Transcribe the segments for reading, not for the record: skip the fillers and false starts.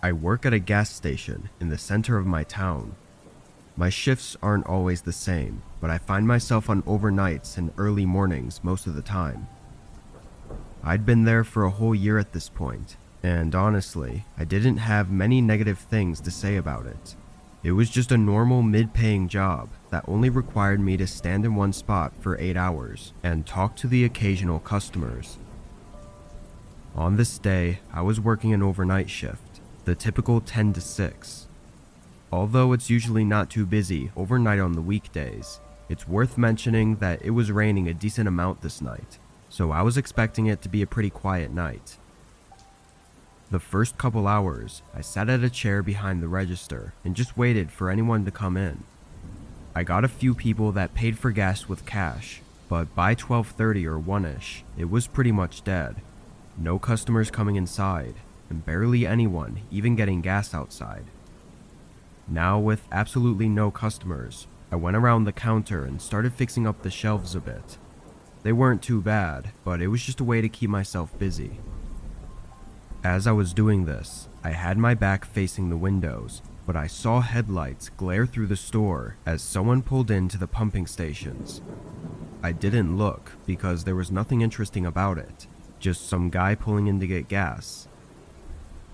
I work at a gas station in the center of my town. My shifts aren't always the same, but I find myself on overnights and early mornings most of the time. I'd been there for a whole year at this point, and honestly, I didn't have many negative things to say about it. It was just a normal mid-paying job that only required me to stand in one spot for 8 hours and talk to the occasional customers. On this day, I was working an overnight shift, the typical 10 to 6. Although it's usually not too busy overnight on the weekdays, it's worth mentioning that it was raining a decent amount this night, so I was expecting it to be a pretty quiet night. The first couple hours, I sat at a chair behind the register and just waited for anyone to come in. I got a few people that paid for gas with cash, but by 12:30 or 1ish, it was pretty much dead. No customers coming inside, and barely anyone even getting gas outside. Now, with absolutely no customers, I went around the counter and started fixing up the shelves a bit. They weren't too bad, but it was just a way to keep myself busy. As I was doing this, I had my back facing the windows, but I saw headlights glare through the store as someone pulled into the pumping stations. I didn't look because there was nothing interesting about it, just some guy pulling in to get gas.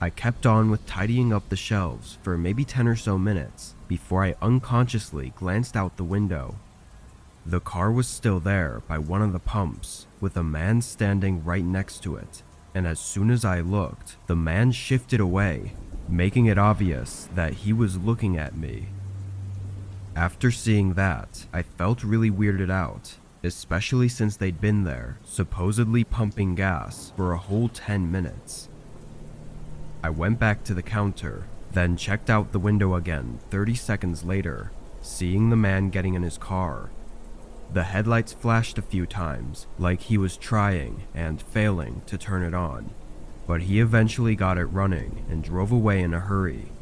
I kept on with tidying up the shelves for maybe 10 or so minutes before I unconsciously glanced out the window. The car was still there by one of the pumps, with a man standing right next to it, and as soon as I looked, the man shifted away, making it obvious that he was looking at me. After seeing that, I felt really weirded out, especially since they'd been there, supposedly pumping gas for a whole 10 minutes. I went back to the counter, then checked out the window again 30 seconds later, seeing the man getting in his car. The headlights flashed a few times, like he was trying and failing to turn it on, but he eventually got it running and drove away in a hurry.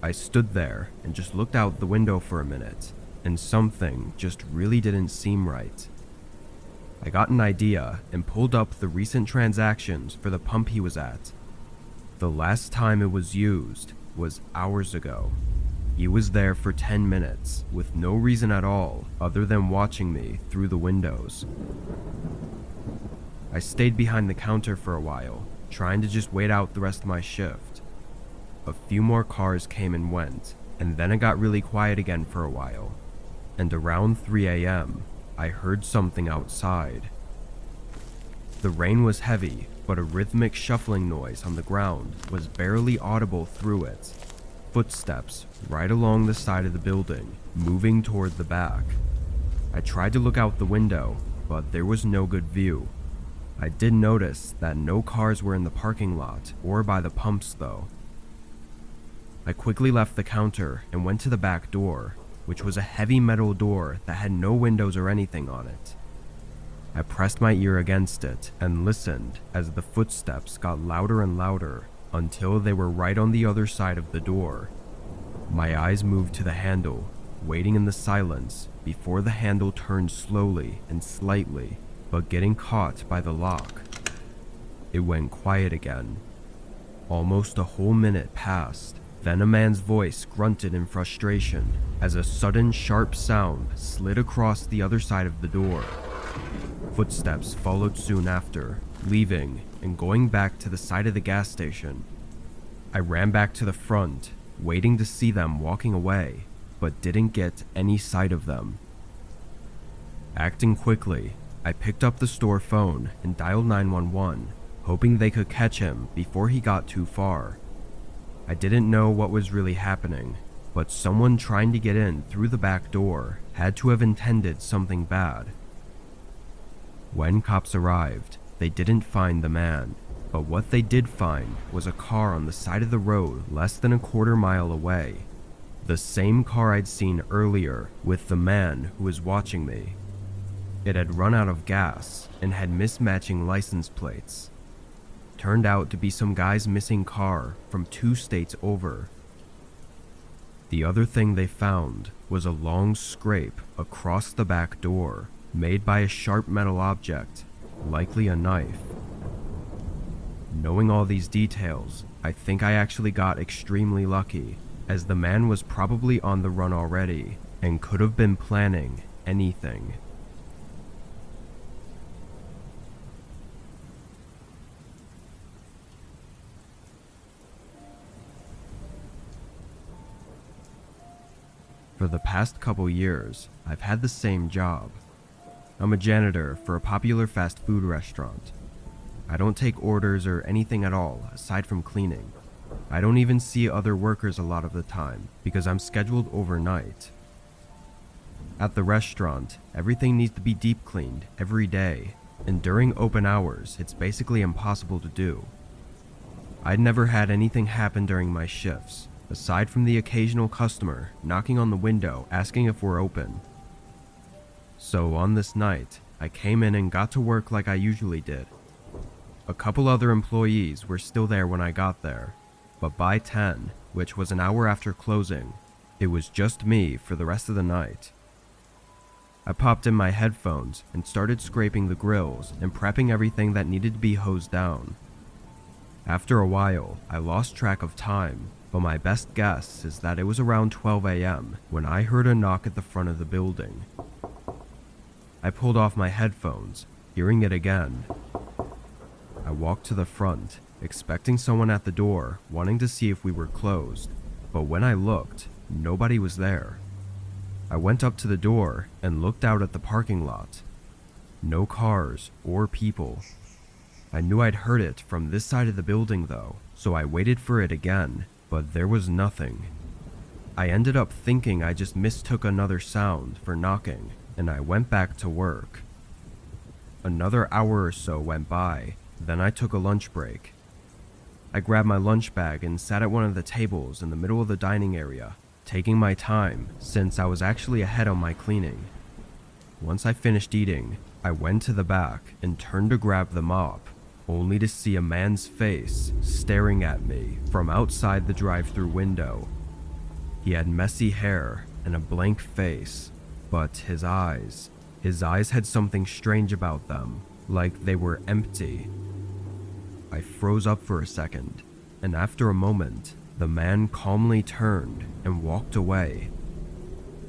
I stood there and just looked out the window for a minute, and something just really didn't seem right. I got an idea and pulled up the recent transactions for the pump he was at. The last time it was used was hours ago. He was there for 10 minutes with no reason at all other than watching me through the windows. I stayed behind the counter for a while, trying to just wait out the rest of my shift. A few more cars came and went, and then it got really quiet again for a while. And around 3 a.m., I heard something outside. The rain was heavy, but a rhythmic shuffling noise on the ground was barely audible through it. Footsteps right along the side of the building, moving toward the back. I tried to look out the window, but there was no good view. I did notice that no cars were in the parking lot or by the pumps though. I quickly left the counter and went to the back door, which was a heavy metal door that had no windows or anything on it. I pressed my ear against it and listened as the footsteps got louder and louder until they were right on the other side of the door. My eyes moved to the handle, waiting in the silence before the handle turned slowly and slightly, but getting caught by the lock. It went quiet again. Almost a whole minute passed, then a man's voice grunted in frustration as a sudden sharp sound slid across the other side of the door. Footsteps followed soon after, leaving and going back to the side of the gas station. I ran back to the front, waiting to see them walking away, but didn't get any sight of them. Acting quickly, I picked up the store phone and dialed 911, hoping they could catch him before he got too far. I didn't know what was really happening, but someone trying to get in through the back door had to have intended something bad. When cops arrived, they didn't find the man, but what they did find was a car on the side of the road less than a quarter mile away. The same car I'd seen earlier with the man who was watching me. It had run out of gas and had mismatching license plates. Turned out to be some guy's missing car from 2 states over. The other thing they found was a long scrape across the back door, made by a sharp metal object, likely a knife. Knowing all these details, I think I actually got extremely lucky, as the man was probably on the run already and could have been planning anything. For the past couple years, I've had the same job. I'm a janitor for a popular fast food restaurant. I don't take orders or anything at all aside from cleaning. I don't even see other workers a lot of the time because I'm scheduled overnight. At the restaurant, everything needs to be deep cleaned every day, and during open hours, it's basically impossible to do. I'd never had anything happen during my shifts, aside from the occasional customer knocking on the window asking if we're open. So on this night, I came in and got to work like I usually did. A couple other employees were still there when I got there, but by 10, which was an hour after closing, it was just me for the rest of the night. I popped in my headphones and started scraping the grills and prepping everything that needed to be hosed down. After a while, I lost track of time, but my best guess is that it was around 12 a.m. when I heard a knock at the front of the building. I pulled off my headphones, hearing it again. I walked to the front, expecting someone at the door, wanting to see if we were closed, but when I looked, nobody was there. I went up to the door and looked out at the parking lot. No cars or people. I knew I'd heard it from this side of the building though, so I waited for it again, but there was nothing. I ended up thinking I just mistook another sound for knocking, and I went back to work. Another hour or so went by, then I took a lunch break. I grabbed my lunch bag and sat at one of the tables in the middle of the dining area, taking my time since I was actually ahead on my cleaning. Once I finished eating, I went to the back and turned to grab the mop, only to see a man's face staring at me from outside the drive-thru window. He had messy hair and a blank face, but his eyes had something strange about them, like they were empty. I froze up for a second, and after a moment, the man calmly turned and walked away.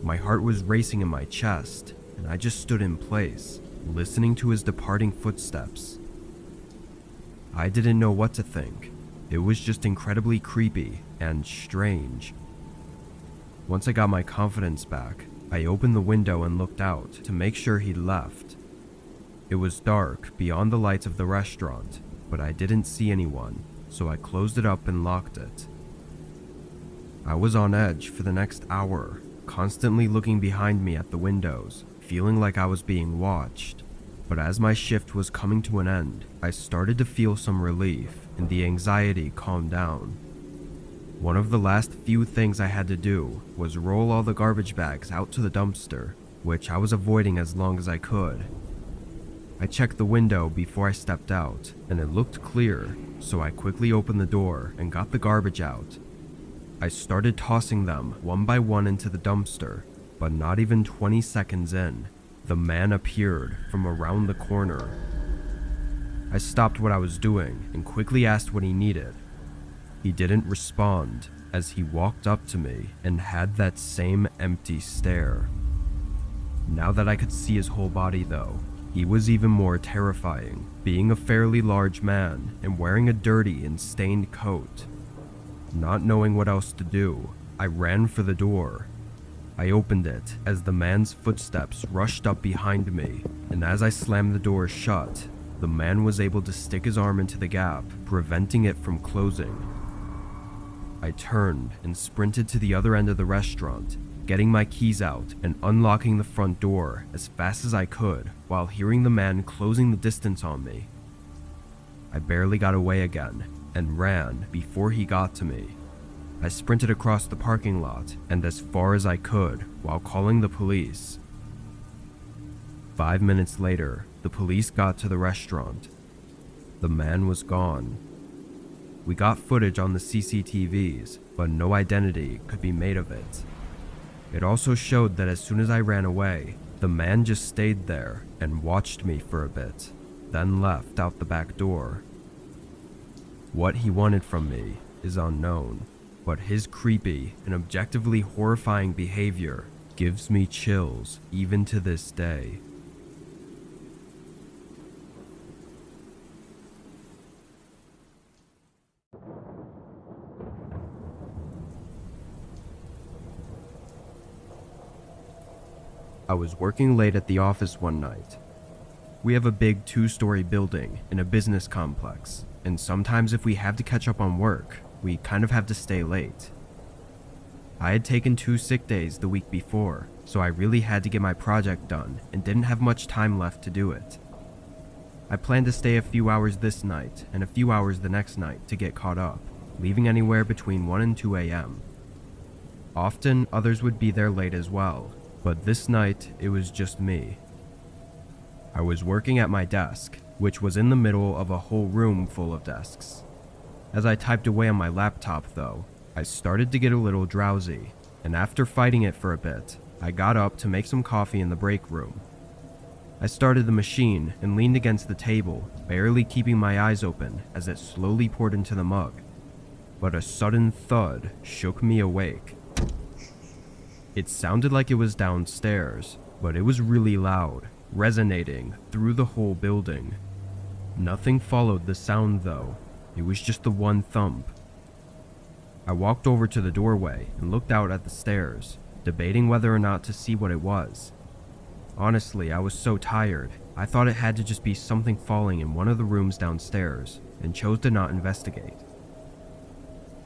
My heart was racing in my chest, and I just stood in place, listening to his departing footsteps. I didn't know what to think. It was just incredibly creepy and strange. Once I got my confidence back, I opened the window and looked out to make sure he'd left. It was dark beyond the lights of the restaurant, but I didn't see anyone, so I closed it up and locked it. I was on edge for the next hour, constantly looking behind me at the windows, feeling like I was being watched. But as my shift was coming to an end, I started to feel some relief and the anxiety calmed down. One of the last few things I had to do was roll all the garbage bags out to the dumpster, which I was avoiding as long as I could. I checked the window before I stepped out, and it looked clear, so I quickly opened the door and got the garbage out. I started tossing them one by one into the dumpster, but not even 20 seconds in, the man appeared from around the corner. I stopped what I was doing and quickly asked what he needed. He didn't respond as he walked up to me and had that same empty stare. Now that I could see his whole body though, he was even more terrifying, being a fairly large man and wearing a dirty and stained coat. Not knowing what else to do, I ran for the door. I opened it as the man's footsteps rushed up behind me, and as I slammed the door shut, the man was able to stick his arm into the gap, preventing it from closing. I turned and sprinted to the other end of the restaurant, getting my keys out and unlocking the front door as fast as I could while hearing the man closing the distance on me. I barely got away again and ran before he got to me. I sprinted across the parking lot and as far as I could while calling the police. 5 minutes later, the police got to the restaurant. The man was gone. We got footage on the CCTVs, but no identity could be made of it. It also showed that as soon as I ran away, the man just stayed there and watched me for a bit, then left out the back door. What he wanted from me is unknown, but his creepy and objectively horrifying behavior gives me chills even to this day. I was working late at the office one night. We have a big 2-story building in a business complex, and sometimes if we have to catch up on work, we kind of have to stay late. I had taken 2 sick days the week before, so I really had to get my project done and didn't have much time left to do it. I planned to stay a few hours this night and a few hours the next night to get caught up, leaving anywhere between 1 and 2 a.m. Often, others would be there late as well, but this night it was just me. I was working at my desk, which was in the middle of a whole room full of desks. As I typed away on my laptop though, I started to get a little drowsy, and after fighting it for a bit, I got up to make some coffee in the break room. I started the machine and leaned against the table, barely keeping my eyes open as it slowly poured into the mug. But a sudden thud shook me awake. It sounded like it was downstairs, but it was really loud, resonating through the whole building. Nothing followed the sound though, it was just the one thump. I walked over to the doorway and looked out at the stairs, debating whether or not to see what it was. Honestly, I was so tired, I thought it had to just be something falling in one of the rooms downstairs, and chose to not investigate.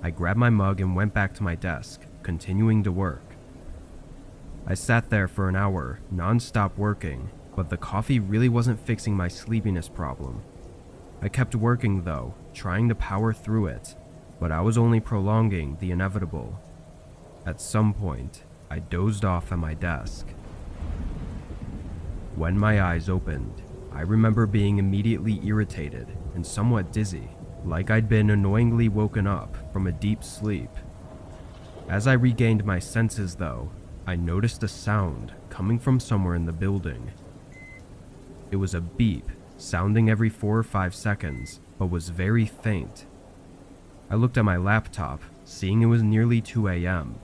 I grabbed my mug and went back to my desk, continuing to work. I sat there for an hour, non-stop working, but the coffee really wasn't fixing my sleepiness problem. I kept working though, trying to power through it, but I was only prolonging the inevitable. At some point, I dozed off at my desk. When my eyes opened, I remember being immediately irritated and somewhat dizzy, like I'd been annoyingly woken up from a deep sleep. As I regained my senses though, I noticed a sound coming from somewhere in the building. It was a beep, sounding every 4 or 5 seconds, but was very faint. I looked at my laptop, seeing it was nearly 2 a.m.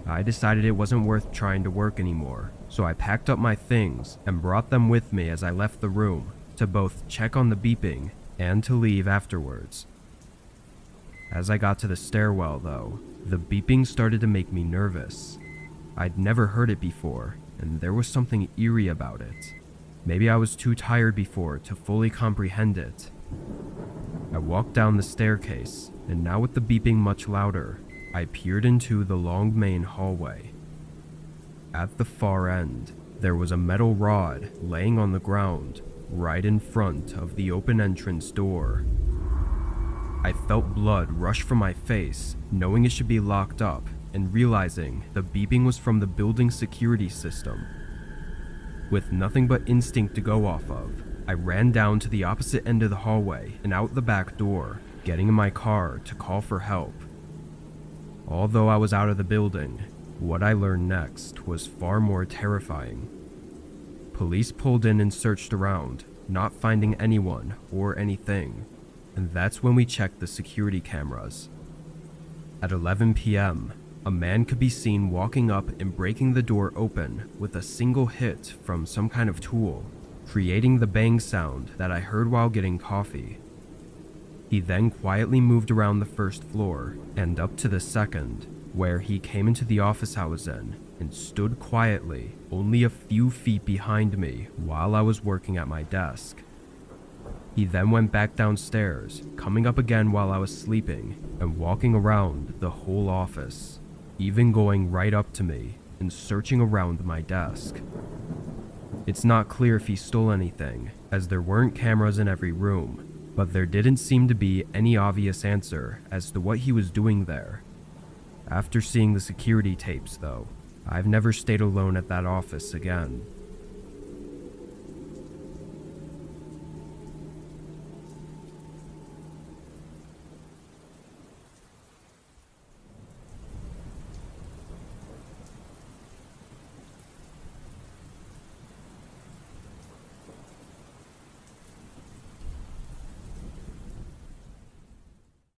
I decided it wasn't worth trying to work anymore, so I packed up my things and brought them with me as I left the room, to both check on the beeping and to leave afterwards. As I got to the stairwell though, the beeping started to make me nervous. I'd never heard it before, and there was something eerie about it. Maybe I was too tired before to fully comprehend it. I walked down the staircase, and now with the beeping much louder, I peered into the long main hallway. At the far end, there was a metal rod laying on the ground, right in front of the open entrance door. I felt blood rush from my face, knowing it should be locked up, and realizing the beeping was from the building's security system. With nothing but instinct to go off of, I ran down to the opposite end of the hallway and out the back door, getting in my car to call for help. Although I was out of the building, what I learned next was far more terrifying. Police pulled in and searched around, not finding anyone or anything, and that's when we checked the security cameras. At 11 p.m., a man could be seen walking up and breaking the door open with a single hit from some kind of tool, creating the bang sound that I heard while getting coffee. He then quietly moved around the first floor and up to the second, where he came into the office I was in and stood quietly only a few feet behind me while I was working at my desk. He then went back downstairs, coming up again while I was sleeping and walking around the whole office, even going right up to me and searching around my desk. It's not clear if he stole anything, as there weren't cameras in every room, but there didn't seem to be any obvious answer as to what he was doing there. After seeing the security tapes though, I've never stayed alone at that office again.